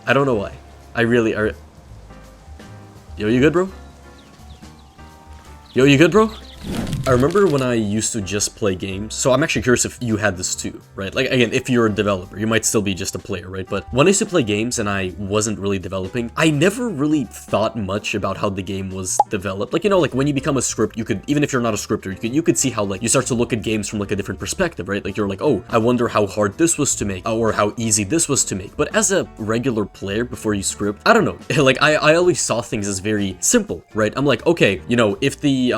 I don't know why. I really are. Yo, you good, bro? Yo, you good, bro? I remember when I used to just play games, so I'm actually curious if you had this too, right? Like, again, if you're a developer, you might still be just a player, right? But when I used to play games and I wasn't really developing, I never really thought much about how the game was developed. Like, you know, like when you become a script, you could, even if you're not a scripter, you could see how, like, you start to look at games from, like, a different perspective, right? Like, you're like, oh, I wonder how hard this was to make, or how easy this was to make. But as a regular player, before you script, I don't know, like, I always saw things as very simple, right? I'm like, okay, you know, if the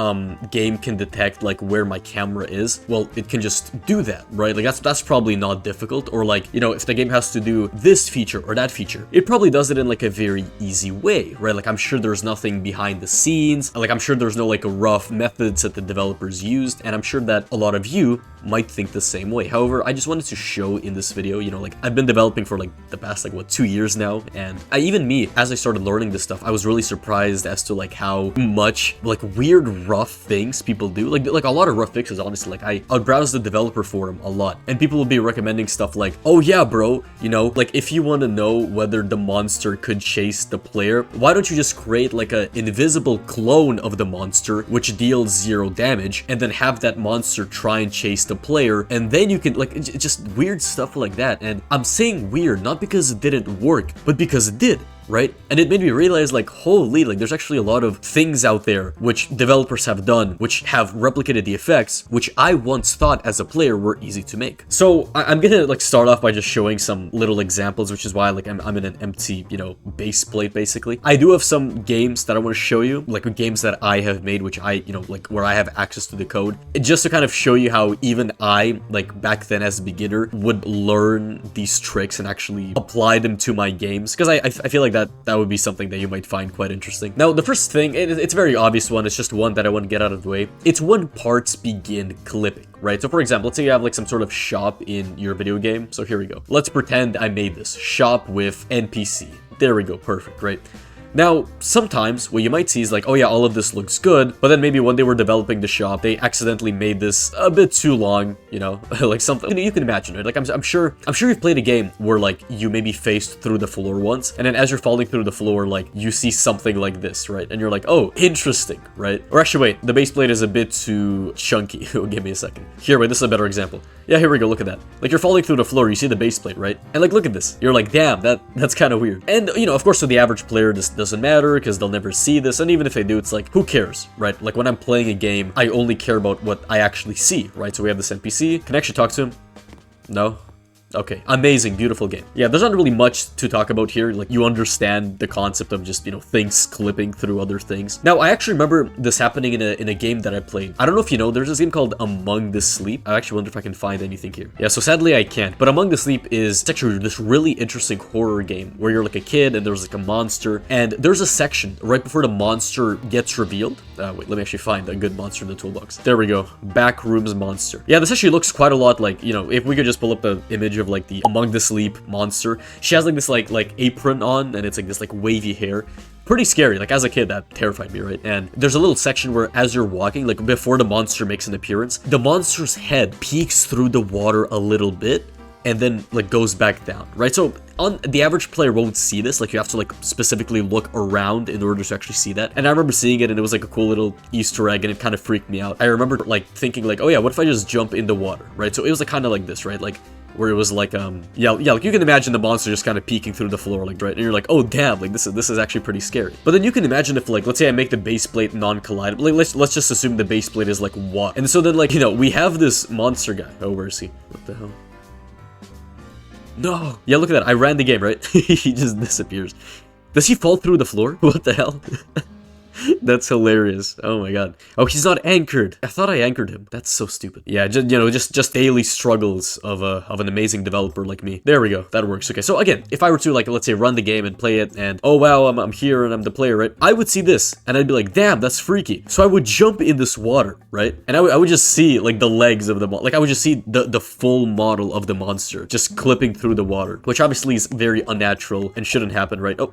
game can detect, like, where my camera is, well, it can just do that, right? Like, that's probably not difficult. Or, like, you know, if the game has to do this feature or that feature, it probably does it in, like, a very easy way, right? Like, I'm sure there's nothing behind the scenes, like, I'm sure there's no, like, rough methods that the developers used, and I'm sure that a lot of you might think the same way. However, I just wanted to show in this video, you know, like, I've been developing for, like, the past, like, what, 2 years now, and even me, as I started learning this stuff, I was really surprised as to, like, how much, like, weird, rough things people do. Like a lot of rough fixes, honestly. Like, I would browse the developer forum a lot, and people will be recommending stuff like, oh yeah, bro, you know, like, if you want to know whether the monster could chase the player, why don't you just create, like, a invisible clone of the monster, which deals 0 damage, and then have that monster try and chase the player, and then you can, like, just weird stuff like that. And I'm saying weird, not because it didn't work, but because it did. Right? And it made me realize, like, holy, like, there's actually a lot of things out there which developers have done, which have replicated the effects, which I once thought as a player were easy to make. So I'm gonna, like, start off by just showing some little examples, which is why, like, I'm in an empty, you know, base plate, basically. I do have some games that I want to show you, like, games that I have made, which I, you know, like, where I have access to the code, just to kind of show you how even I, like, back then as a beginner, would learn these tricks and actually apply them to my games, because I feel like that would be something that you might find quite interesting. Now, the first thing, it's a very obvious one, it's just one that I want to get out of the way. It's when parts begin clipping, right? So for example, let's say you have, like, some sort of shop in your video game. So here we go. Let's pretend I made this shop with NPC. There we go, perfect, right? Now, sometimes what you might see is like, oh yeah, all of this looks good, but then maybe when they were developing the shop, they accidentally made this a bit too long, you know, like something, you can imagine it. Like, I'm sure you've played a game where, like, you maybe faced through the floor once, and then as you're falling through the floor, like, you see something like this, right? And you're like, oh, interesting, right? Or actually, wait, the base plate is a bit too chunky. Give me a second. Here, wait, this is a better example. Yeah, here we go, look at that. Like, you're falling through the floor, you see the base plate, right? And, like, look at this. You're like, damn, that's kind of weird. And, you know, of course, to the average player, this doesn't matter, because they'll never see this, and even if they do, it's like, who cares, right? Like, when I'm playing a game, I only care about what I actually see, right? So we have this NPC. Can I actually talk to him? No? Okay, amazing, beautiful game. Yeah, there's not really much to talk about here. Like, you understand the concept of just, you know, things clipping through other things. Now, I actually remember this happening in a game that I played. I don't know if you know, there's this game called Among the Sleep. I actually wonder if I can find anything here. Yeah, so sadly I can't. But Among the Sleep is actually this really interesting horror game where you're like a kid and there's like a monster, and there's a section right before the monster gets revealed. Wait, let me actually find a good monster in the toolbox. There we go. Backrooms monster. Yeah, this actually looks quite a lot like, you know, if we could just pull up the image of like the Among the Sleep monster. She has like this like apron on, and it's like this like wavy hair. Pretty scary. Like, as a kid, that terrified me, right? And there's a little section where as you're walking, like before the monster makes an appearance, the monster's head peeks through the water a little bit and then like goes back down, right? So on the average player won't see this. Like, you have to like specifically look around in order to actually see that. And I remember seeing it, and it was like a cool little Easter egg, and it kind of freaked me out. I remember like thinking like, oh yeah, what if I just jump in the water, right? So it was like kind of like this, right? Like, where it was like, yeah, like you can imagine the monster just kind of peeking through the floor, like, right? And you're like, oh damn, like this is actually pretty scary. But then you can imagine if, like, let's say I make the base plate non-collidable. Like, let's just assume the base plate is like water. And so then, like, you know, we have this monster guy. Oh, where is he? What the hell? No. Yeah, look at that. I ran the game, right? He just disappears. Does he fall through the floor? What the hell? That's hilarious. Oh my god. Oh, he's not anchored. I thought I anchored him. That's so stupid. Yeah, just, you know, just daily struggles of an amazing developer like me. There we go. That works. Okay, so again, if I were to, like, let's say run the game and play it, and oh wow, I'm here and I'm the player, right? I would see this and I'd be like, damn, that's freaky. So I would jump in this water, right? And I would just see like the legs of the like I would just see the full model of the monster just clipping through the water, which obviously is very unnatural and shouldn't happen, right? Oh.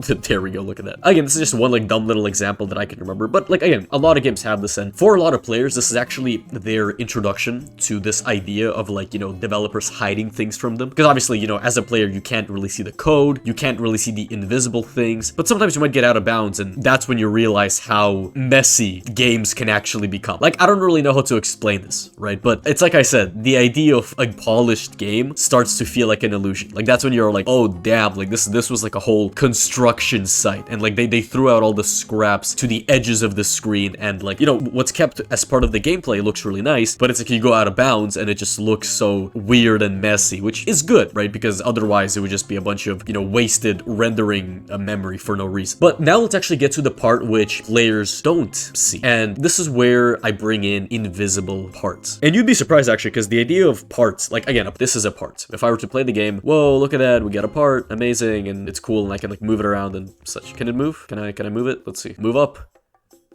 There we go, look at that. Again, this is just one like dumb little example that I can remember, but like again, a lot of games have this, and for a lot of players, this is actually their introduction to this idea of like, you know, developers hiding things from them. Because obviously, you know, as a player, you can't really see the code, you can't really see the invisible things, but sometimes you might get out of bounds, and that's when you realize how messy games can actually become. Like, I don't really know how to explain this, right? But it's like I said, the idea of a polished game starts to feel like an illusion. Like, that's when you're like, oh damn, like this was like a whole construction site, and like they threw out all the scraps to the edges of the screen, and like, you know, what's kept as part of the gameplay looks really nice, but it's like you go out of bounds and it just looks so weird and messy, which is good, right? Because otherwise it would just be a bunch of, you know, wasted rendering a memory for no reason. But now let's actually get to the part which players don't see, and this is where I bring in invisible parts. And you'd be surprised actually, because the idea of parts, like again, this is a part. If I were to play the game, whoa, look at that, we got a part, amazing, and it's cool, and I can like move it around and such. Can it move? Can I move it? Let's see. Move up.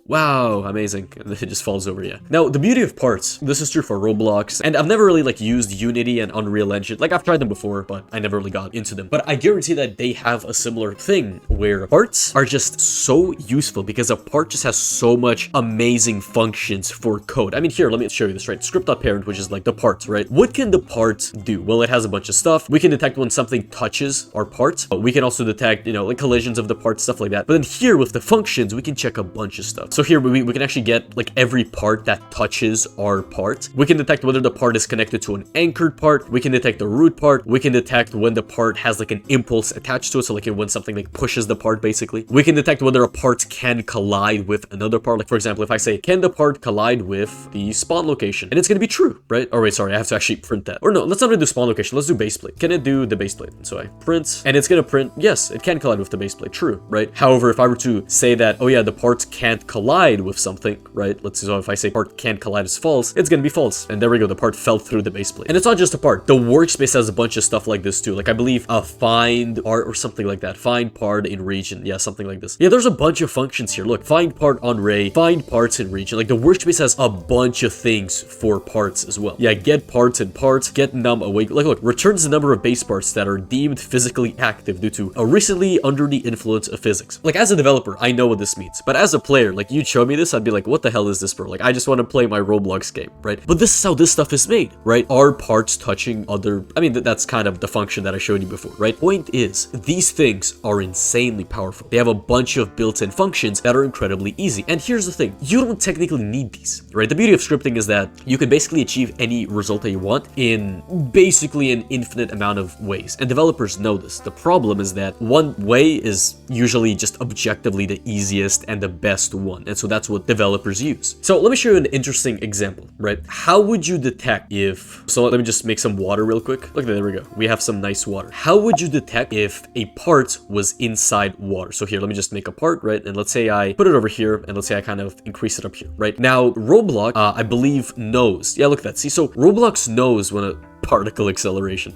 Wow, amazing. And then it just falls over, yeah. Now, the beauty of parts, this is true for Roblox, and I've never really like used Unity and Unreal Engine. Like, I've tried them before, but I never really got into them. But I guarantee that they have a similar thing where parts are just so useful because a part just has so much amazing functions for code. I mean, here, let me show you this, right? Script.parent, which is like the parts, right? What can the part do? Well, it has a bunch of stuff. We can detect when something touches our part. We can also detect, you know, like collisions of the part, stuff like that. But then here with the functions, we can check a bunch of stuff. So here we can actually get like every part that touches our part. We can detect whether the part is connected to an anchored part. We can detect the root part. We can detect when the part has like an impulse attached to it. So like when something like pushes the part basically. We can detect whether a part can collide with another part. Like for example, if I say, can the part collide with the spawn location? And it's going to be true, right? Oh wait, sorry, I have to actually print that. Or no, let's not do spawn location. Let's do base plate. Can it do the base plate? So I print, and it's going to print, yes, it can collide with the base plate. True, right? However, if I were to say that, oh yeah, the parts can't collide with something, right? Let's see, so if I say part can't collide is false, it's gonna be false. And there we go, the part fell through the base plate. And it's not just a part. The workspace has a bunch of stuff like this too. Like I believe a find part or something like that. Find part in region. Yeah, something like this. Yeah, there's a bunch of functions here. Look, find part on Ray, find parts in region. Like the workspace has a bunch of things for parts as well. Yeah, get parts in parts, get num awake. Like look, returns the number of base parts that are deemed physically active due to a recently under the influence of physics. Like as a developer, I know what this means. But as a player, like you'd show me this, I'd be like, what the hell is this, bro? Like I just want to play my Roblox game, right? But this is how this stuff is made, right? Are parts touching other, I mean, that's kind of the function that I showed you before, right? Point is, these things are insanely powerful. They have a bunch of built-in functions that are incredibly easy. And here's the thing, you don't technically need these, right? The beauty of scripting is that you can basically achieve any result that you want in basically an infinite amount of ways. And developers know this. The problem is that one way is usually just objectively the easiest and the best one. And so that's what developers use. So let me show you an interesting example, right? How would you detect if, so let me just make some water real quick. Look, there we go. We have some nice water. How would you detect if a part was inside water? So here, let me just make a part, right? And let's say I put it over here, and let's say I kind of increase it up here, right? Now, Roblox, I believe knows. Yeah, look at that. See, so Roblox knows when a particle acceleration.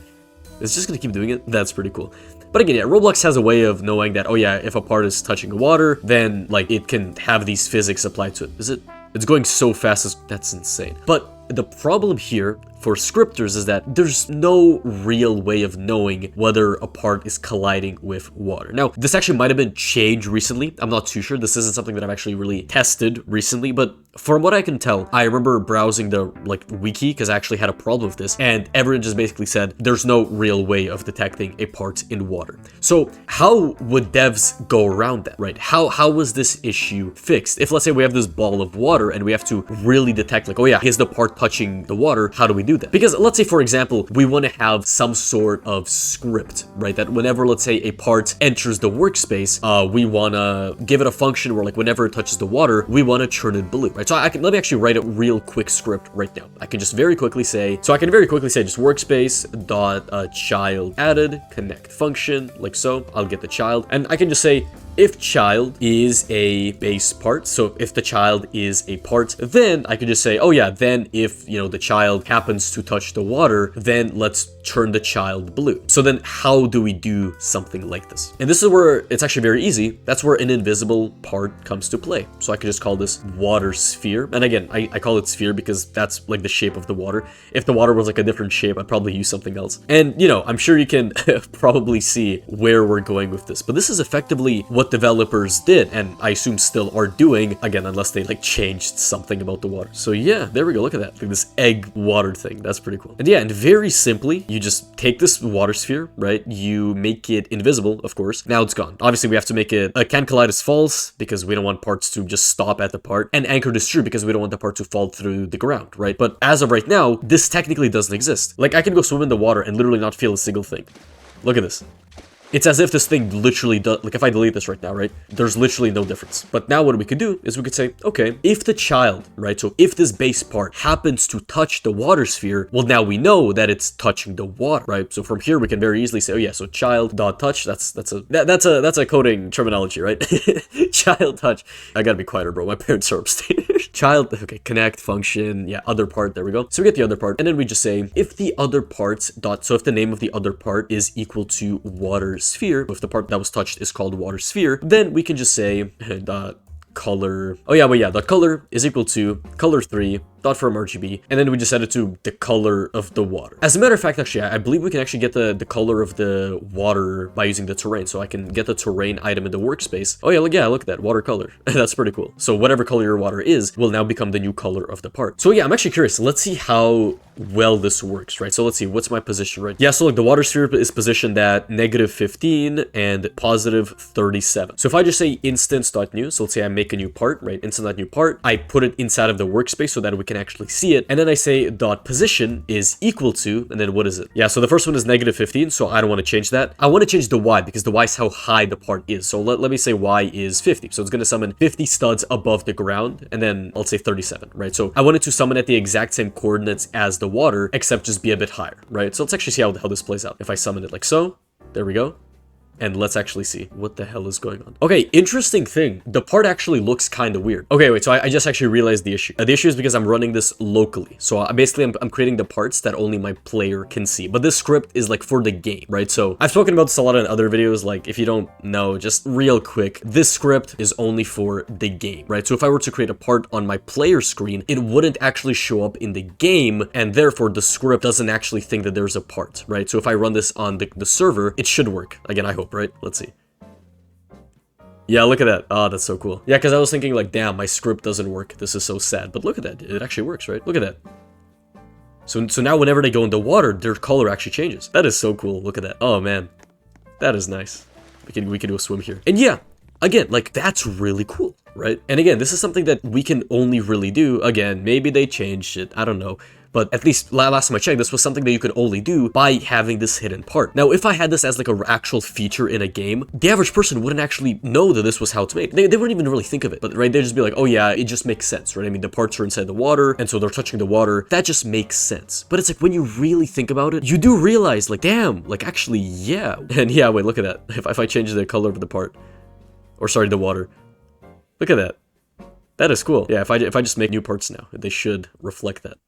It's just gonna keep doing it. That's pretty cool. But again, yeah, Roblox has a way of knowing that, oh yeah, if a part is touching the water, then like it can have these physics applied to it. Is it? It's going so fast, that's insane. But the problem here for scripters is that there's no real way of knowing whether a part is colliding with water. Now, this actually might have been changed recently. I'm not too sure. This isn't something that I've actually really tested recently, but from what I can tell, I remember browsing the like wiki because I actually had a problem with this, and everyone just basically said there's no real way of detecting a part in water. So how would devs go around that, right? How was this issue fixed? If let's say we have this ball of water and we have to really detect like, oh yeah, is the part touching the water? How do we do that? Because let's say, for example, we want to have some sort of script, right? That whenever, let's say, a part enters the workspace, we want to give it a function where like whenever it touches the water, we want to turn it blue, right? So let me actually write a real quick script right now. I can just very quickly say, just workspace dot child added connect function, like so. I'll get the child, and I can just say, if child is a base part, so if the child is a part, then I could just say, oh yeah, then if, you know, the child happens to touch the water, then let's turn the child blue. So then how do we do something like this? And this is where it's actually very easy. That's where an invisible part comes to play. So I could just call this water sphere. And again, I call it sphere because that's like the shape of the water. If the water was like a different shape, I'd probably use something else. And, you know, I'm sure you can probably see where we're going with this. But this is effectively what developers did, and I assume still are doing, again, unless they like changed something about the water. So yeah, there we go. Look at that. Like this egg water thing. That's pretty cool. And yeah, and very simply, you just take this water sphere, right? You make it invisible, of course. Now it's gone. Obviously, we have to make it a can collide is false because we don't want parts to just stop at the part, and anchored is true because we don't want the part to fall through the ground, right? But as of right now, this technically doesn't exist. Like I can go swim in the water and literally not feel a single thing. Look at this. It's as if this thing literally does, like if I delete this right now, right, there's literally no difference. But now what we could do is we could say, okay, if the child, right, so if this base part happens to touch the water sphere, well, now we know that it's touching the water, right? So from here we can very easily say, oh yeah, so child dot touch, that's a coding terminology, right? Child touch. I gotta be quieter, bro. My parents are upstairs. Child, okay, connect function, yeah, other part, there we go. So we get the other part, and then we just say, if the other parts dot, so if the name of the other part is equal to water sphere, if the part that was touched is called water sphere, then we can just say dot color, oh yeah, but yeah, the color is equal to color 3 dot from RGB, and then we just set it to the color of the water. As a matter of fact, actually, I believe we can actually get the color of the water by using the terrain. So I can get the terrain item in the workspace. Oh yeah, look at that, watercolor. That's pretty cool. So whatever color your water is will now become the new color of the part. So yeah, I'm actually curious. Let's see how well this works, right? So let's see, what's my position, right? Yeah, so look, the water sphere is positioned at -15 and +37. So if I just say instance.new, so let's say I make a new part, right? Instance.new part, I put it inside of the workspace so that we can actually see it, and then I say dot position is equal to, and then what is it? Yeah, so the first one is -15, so I don't want to change that. I want to change the y because the y is how high the part is. So let me say y is 50. So it's going to summon 50 studs above the ground, and then I'll say 37, right? So I want it to summon at the exact same coordinates as the water, except just be a bit higher, right? So let's actually see how this plays out. If I summon it like so, there we go. And let's actually see what the hell is going on. Okay, interesting thing. The part actually looks kind of weird. Okay, wait, so I just actually realized the issue. The issue is because I'm running this locally. So basically, I'm creating the parts that only my player can see. But this script is like for the game, right? So I've spoken about this a lot in other videos. Like if you don't know, just real quick, this script is only for the game, right? So if I were to create a part on my player screen, it wouldn't actually show up in the game. And therefore, the script doesn't actually think that there's a part, right? So if I run this on the server, it should work. Again, I hope. Right? Let's see. Yeah, look at that. Oh, that's so cool. Yeah, because I was thinking like, damn, my script doesn't work. This is so sad. But look at that. It actually works, right? Look at that. So now whenever they go in the water, their color actually changes. That is so cool. Look at that. Oh, man. That is nice. We can go swim here. And yeah, again, like that's really cool, right? And again, this is something that we can only really do. Again, maybe they changed it. I don't know. But at least last time I checked, this was something that you could only do by having this hidden part. Now, if I had this as like an actual feature in a game, the average person wouldn't actually know that this was how it's made. They wouldn't even really think of it, but right, they'd just be like, oh yeah, it just makes sense, right? I mean, the parts are inside the water, and so they're touching the water. That just makes sense. But it's like, when you really think about it, you do realize like, damn, like actually, yeah. And yeah, wait, look at that. If I change the color of the part, or sorry, the water, look at that. That is cool. Yeah, if I just make new parts now, they should reflect that.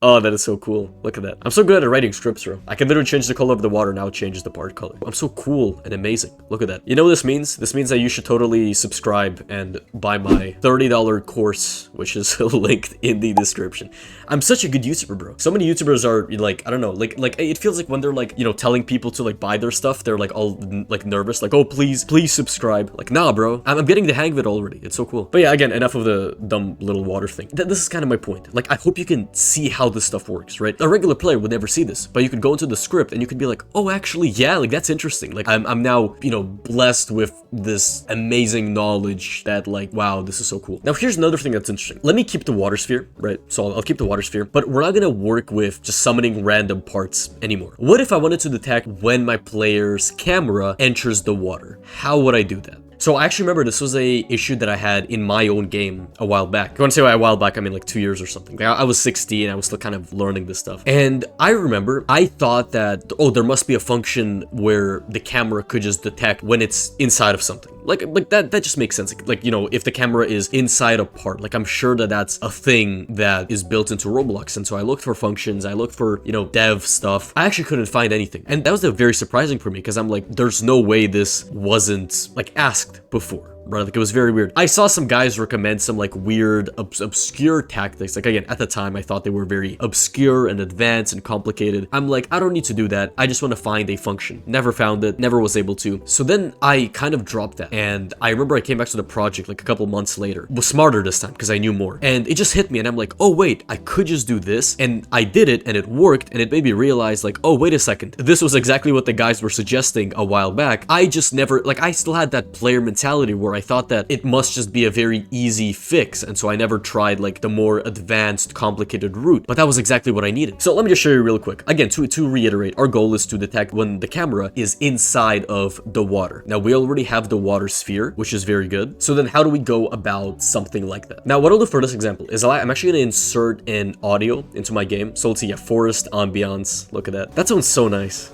Oh, that is so cool. Look at that. I'm so good at writing scripts, bro. I can literally change the color of the water, now it changes the part color. I'm so cool and amazing. Look at that. You know what this means? This means that you should totally subscribe and buy my $30 course, which is linked in the description. I'm such a good YouTuber, bro. So many YouTubers are like, I don't know, like it feels like when they're like, you know, telling people to like buy their stuff, they're like all like nervous, like, oh, please subscribe. Like, nah, bro. I'm getting the hang of it already. It's so cool. But yeah, again, enough of the dumb little water thing. This is kind of my point. Like, I hope you can see how this stuff works, right? A regular player would never see this, but you could go into the script and you could be like, oh, actually, yeah, like that's interesting. Like I'm now, you know, blessed with this amazing knowledge that like, wow, this is so cool. Now, here's another thing that's interesting. Let me keep the water sphere, right? So I'll keep the water sphere, but we're not gonna work with just summoning random parts anymore. What if I wanted to detect when my player's camera enters the water? How would I do that? So I actually remember this was a issue that I had in my own game a while back. I want to say a while back, I mean like 2 years or something. Like I was 16, I was still kind of learning this stuff. And I remember I thought that, oh, there must be a function where the camera could just detect when it's inside of something. Like that just makes sense. Like, you know, if the camera is inside a part, like I'm sure that that's a thing that is built into Roblox. And so I looked for functions, I looked for, you know, dev stuff. I actually couldn't find anything. And that was very surprising for me because I'm like, there's no way this wasn't like asked before. Right, like it was very weird. I saw some guys recommend some like weird, obscure tactics. Like again, at the time, I thought they were very obscure and advanced and complicated. I'm like, I don't need to do that. I just want to find a function. Never found it, never was able to. So then I kind of dropped that. And I remember I came back to the project like a couple months later. Was smarter this time because I knew more. And it just hit me and I'm like, oh wait, I could just do this. And I did it and it worked. And it made me realize like, oh, wait a second. This was exactly what the guys were suggesting a while back. I just never, like I still had that player mentality where I thought that it must just be a very easy fix, and so I never tried like the more advanced, complicated route, but that was exactly what I needed. So let me just show you real quick. Again, to reiterate, our goal is to detect when the camera is inside of the water. Now, we already have the water sphere, which is very good. So then how do we go about something like that? Now, what I'll do for this example is I'm actually going to insert an audio into my game. So let's see, yeah, forest ambiance. Look at that. That sounds so nice.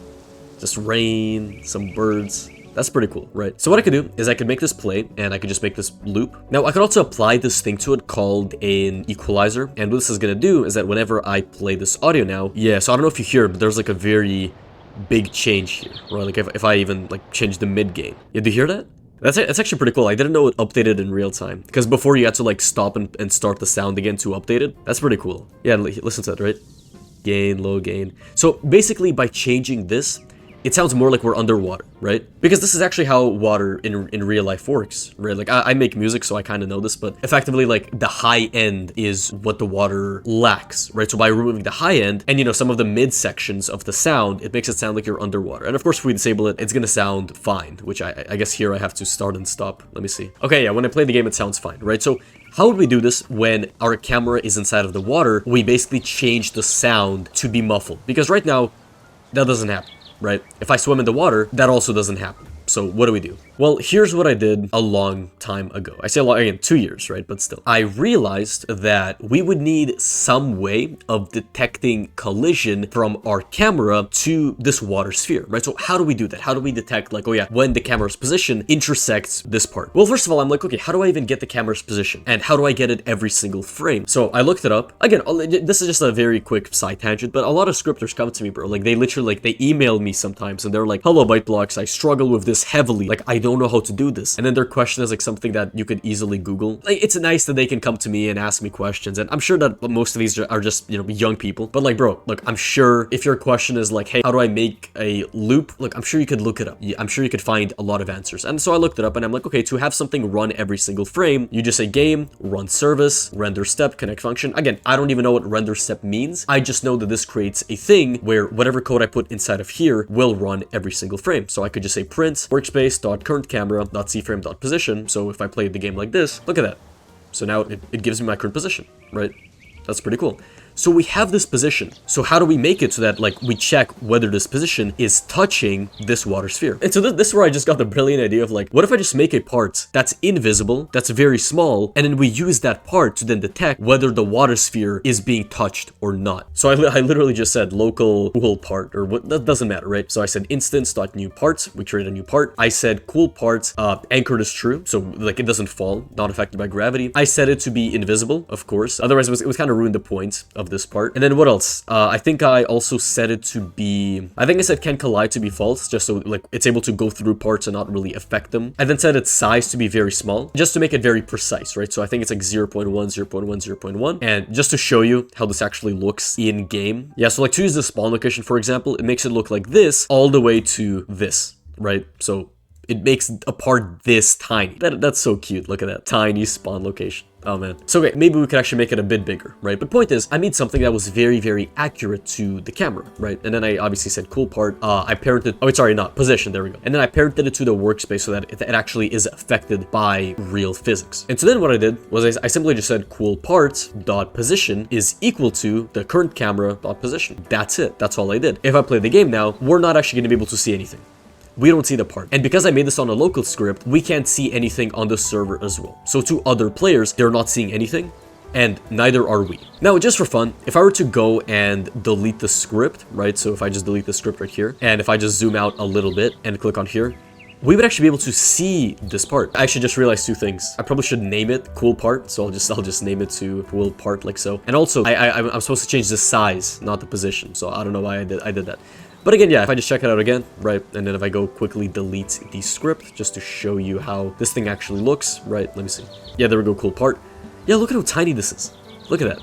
Just rain, some birds. That's pretty cool, right? So what I could do is I could make this play and I could just make this loop. Now I could also apply this thing to it called an equalizer. And what this is gonna do is that whenever I play this audio now, yeah, so I don't know if you hear it, but there's like a very big change here, right? Like if I even like change the mid gain. Yeah, do you hear that? That's actually pretty cool. I didn't know it updated in real time because before you had to like stop and start the sound again to update it. That's pretty cool. Yeah, listen to that, right? Gain, low gain. So basically by changing this, it sounds more like we're underwater, right? Because this is actually how water in real life works, right? Like I make music, so I kind of know this, but effectively like the high end is what the water lacks, right? So by removing the high end and, you know, some of the mid sections of the sound, it makes it sound like you're underwater. And of course, if we disable it, it's gonna sound fine, which I guess here I have to start and stop. Let me see. Okay, yeah, when I play the game, it sounds fine, right? So how would we do this when our camera is inside of the water? We basically change the sound to be muffled because right now that doesn't happen. Right? If I swim in the water, that also doesn't happen. So what do we do? Well, here's what I did a long time ago. I say a long, again, 2 years, right? But still. I realized that we would need some way of detecting collision from our camera to this water sphere, right? So how do we do that? How do we detect like, oh yeah, when the camera's position intersects this part? Well, first of all, I'm like, okay, how do I even get the camera's position? And how do I get it every single frame? So I looked it up. Again, this is just a very quick side tangent, but a lot of scripters come to me, bro. Like they literally, like they email me sometimes and they're like, hello, ByteBlocks, I struggle with this heavily. Like I don't know how to do this. And then their question is like something that you could easily Google. Like it's nice that they can come to me and ask me questions. And I'm sure that most of these are just, you know, young people. But like, bro, look, I'm sure if your question is like, hey, how do I make a loop? Look, I'm sure you could look it up. I'm sure you could find a lot of answers. And so I looked it up and I'm like, okay, to have something run every single frame, you just say game, run service, render step, connect function. Again, I don't even know what render step means. I just know that this creates a thing where whatever code I put inside of here will run every single frame. So I could just say print workspace.currentCamera.cframe.position. So if I played the game like this, look at that. So now it gives me my current position, right? That's pretty cool. So we have this position. So how do we make it so that like we check whether this position is touching this water sphere? And so this is where I just got the brilliant idea of like, what if I just make a part that's invisible, that's very small, and then we use that part to then detect whether the water sphere is being touched or not. So I literally just said local cool part, or what, that doesn't matter, right? So I said instance.new parts, we create a new part. I said cool parts, anchored is true. So like it doesn't fall, not affected by gravity. I set it to be invisible, of course. Otherwise it was kind of ruined the point of this part. And then what else? I think I also set it to be, I think I said can collide to be false, just so like it's able to go through parts and not really affect them. I then set its size to be very small, just to make it very precise, right? So I think it's like 0.1, 0.1, 0.1. And just to show you how this actually looks in game. Yeah, so like to use the spawn location, for example, it makes it look like this all the way to this, right? So it makes a part this tiny. That's so cute. Look at that tiny spawn location. Oh man. So okay, maybe we could actually make it a bit bigger, right? But point is, I made something that was very, very accurate to the camera, right? And then I obviously said cool part. I parented, oh, sorry, not position, there we go. And then I parented it to the workspace so that it actually is affected by real physics. And so then what I did was I simply just said cool parts dot position is equal to the current camera dot position. That's it. That's all I did. If I play the game now, we're not actually gonna be able to see anything. We don't see the part. And because I made this on a local script, we can't see anything on the server as well. So to other players, they're not seeing anything, and neither are we. Now, just for fun, if I were to go and delete the script, right? So if I just delete the script right here, and if I just zoom out a little bit and click on here, we would actually be able to see this part. I actually just realized two things. I probably should name it cool part, so I'll just name it to cool part like so. And also, I'm supposed to change the size, not the position. So I don't know why I did that. But again, yeah, if I just check it out again, right, and then if I go quickly delete the script just to show you how this thing actually looks, right, let me see. Yeah, there we go, cool part. Yeah, look at how tiny this is. Look at that.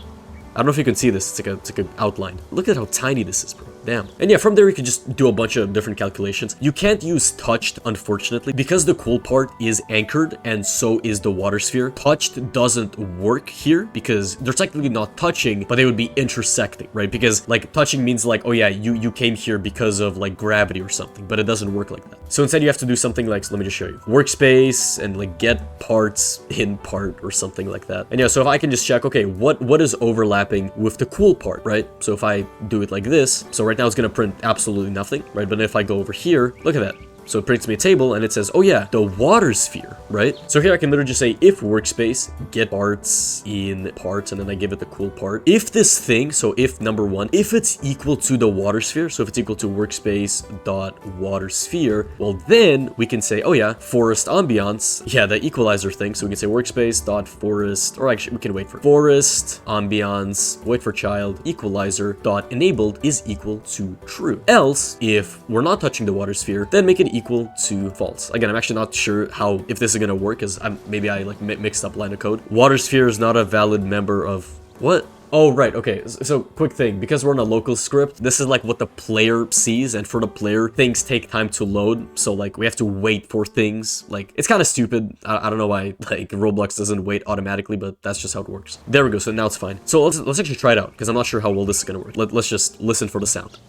I don't know if you can see this, it's like an outline. Look at how tiny this is, bro. Damn. And yeah, from there you can just do a bunch of different calculations. You can't use touched, unfortunately, because the cool part is anchored and so is the water sphere. Touched doesn't work here because they're technically not touching, but they would be intersecting, right? Because like touching means like, oh yeah, you came here because of like gravity or something, but it doesn't work like that. So instead you have to do something like, so let me just show you. Workspace and like get parts in part or something like that. And yeah, so if I can just check, okay, what is overlapping with the cool part, right? So if I do it like this, so right now it's going to print absolutely nothing, right? But if I go over here, look at that. So it prints me a table and it says, oh yeah, the water sphere, right? So here I can literally just say if workspace get parts in parts, and then I give it the cool part. If this thing, so if number one, if it's equal to the water sphere, so if it's equal to workspace dot water sphere, well then we can say, oh yeah, forest ambiance, yeah, the equalizer thing. So we can say workspace dot forest, or actually we can wait for forest ambiance, wait for child, equalizer dot enabled is equal to true. Else, if we're not touching the water sphere, then make it equal to false. Again, I'm actually not sure how, if this is gonna work, because maybe I like mixed up line of code. Water sphere is not a valid member of what? Oh, right, okay, so quick thing, because we're in a local script, this is like what the player sees, and for the player, things take time to load, so like we have to wait for things. Like, it's kind of stupid. I don't know why like Roblox doesn't wait automatically, but that's just how it works. There we go, so now it's fine. So let's actually try it out, because I'm not sure how well this is gonna work. Let's just listen for the sound.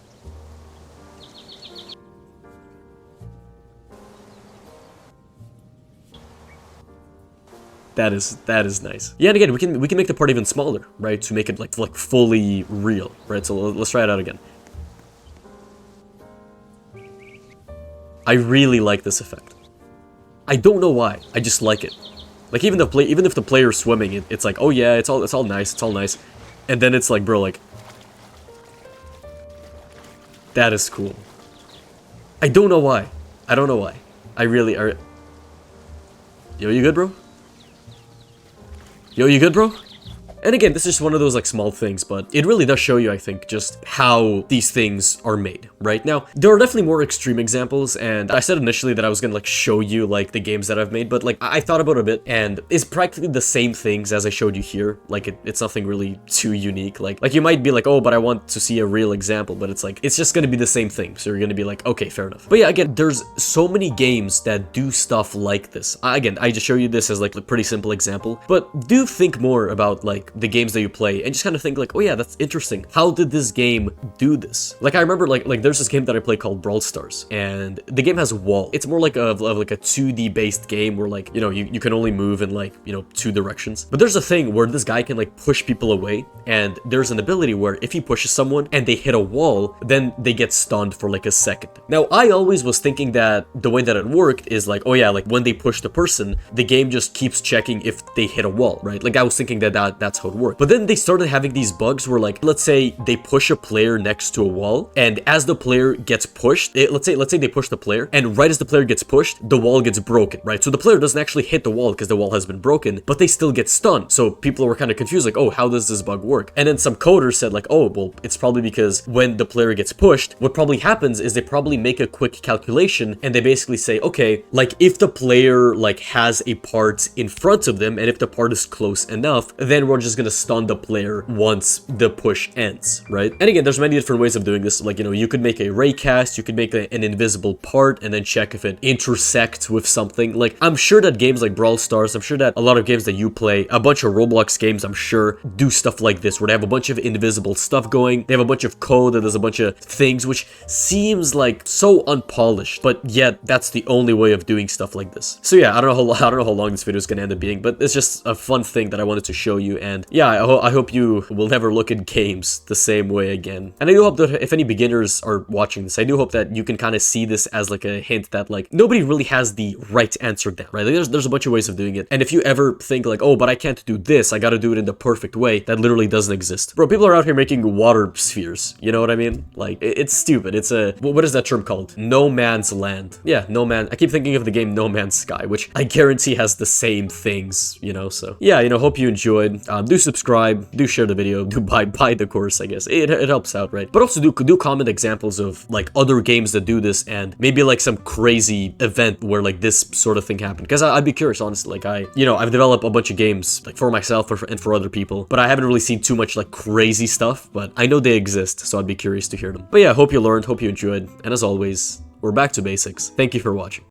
That is nice. Yeah, and again, we can make the part even smaller, right? To make it like fully real, right? So let's try it out again. I really like this effect. I don't know why. I just like it. Like even if the player's swimming, it's like, oh yeah, it's all nice, it's all nice. And then it's like, bro, like that is cool. I don't know why. I don't know why. I really are. Yo, you good, bro? Yo, you good, bro? And again, this is just one of those like small things, but it really does show you, I think, just how these things are made, right? Now, there are definitely more extreme examples, and I said initially that I was gonna like show you like the games that I've made, but like I thought about it a bit, and it's practically the same things as I showed you here. Like it's nothing really too unique. Like you might be like, oh, but I want to see a real example, but it's like, it's just gonna be the same thing. So you're gonna be like, okay, fair enough. But yeah, again, there's so many games that do stuff like this. Again, I just show you this as like a pretty simple example, but do think more about like the games that you play and just kind of think like, oh yeah, that's interesting. How did this game do this? Like I remember like there's this game that I play called Brawl Stars, and the game has a wall. It's more like a 2D based game where like, you know, you can only move in like, you know, 2 directions. But there's a thing where this guy can like push people away, and there's an ability where if he pushes someone and they hit a wall, then they get stunned for like a second. Now I always was thinking that the way that it worked is like, oh yeah, like when they push the person, the game just keeps checking if they hit a wall, right? Like I was thinking that's how it worked. But then they started having these bugs where like, let's say they push a player next to a wall, and as the player gets pushed, let's say they push the player, and right as the player gets pushed, the wall gets broken, right? So the player doesn't actually hit the wall because the wall has been broken, but they still get stunned. So people were kind of confused, like, oh, how does this bug work? And then some coders said like, oh, well, it's probably because when the player gets pushed, what probably happens is they probably make a quick calculation, and they basically say, okay, like if the player like has a part in front of them, and if the part is close enough, then we're just gonna stun the player once the push ends, right? And again, there's many different ways of doing this. Like, you know, you could make a raycast, you could make an invisible part and then check if it intersects with something. Like, I'm sure that games like Brawl Stars, I'm sure that a lot of games that you play, a bunch of Roblox games, I'm sure, do stuff like this, where they have a bunch of invisible stuff going, they have a bunch of code, and there's a bunch of things, which seems like so unpolished, but yet that's the only way of doing stuff like this. So yeah, I don't know how long this video is gonna end up being, but it's just a fun thing that I wanted to show you, and And yeah, I hope you will never look at games the same way again. And I do hope that if any beginners are watching this, I do hope that you can kind of see this as like a hint that like nobody really has the right answer down, right? Like there's a bunch of ways of doing it. And if you ever think like, oh, but I can't do this, I gotta do it in the perfect way, that literally doesn't exist. Bro, people are out here making water spheres, you know what I mean? Like, it's stupid. It's a, what is that term called? No man's land. Yeah, no man. I keep thinking of the game No Man's Sky, which I guarantee has the same things, you know? So yeah, you know, hope you enjoyed. Do subscribe, do share the video, do buy the course, I guess. It helps out, right? But also do comment examples of like other games that do this and maybe like some crazy event where like this sort of thing happened. Because I'd be curious, honestly. Like I've developed a bunch of games like for myself and for other people, but I haven't really seen too much like crazy stuff, but I know they exist, so I'd be curious to hear them. But yeah, hope you learned, hope you enjoyed, and as always, we're back to basics. Thank you for watching.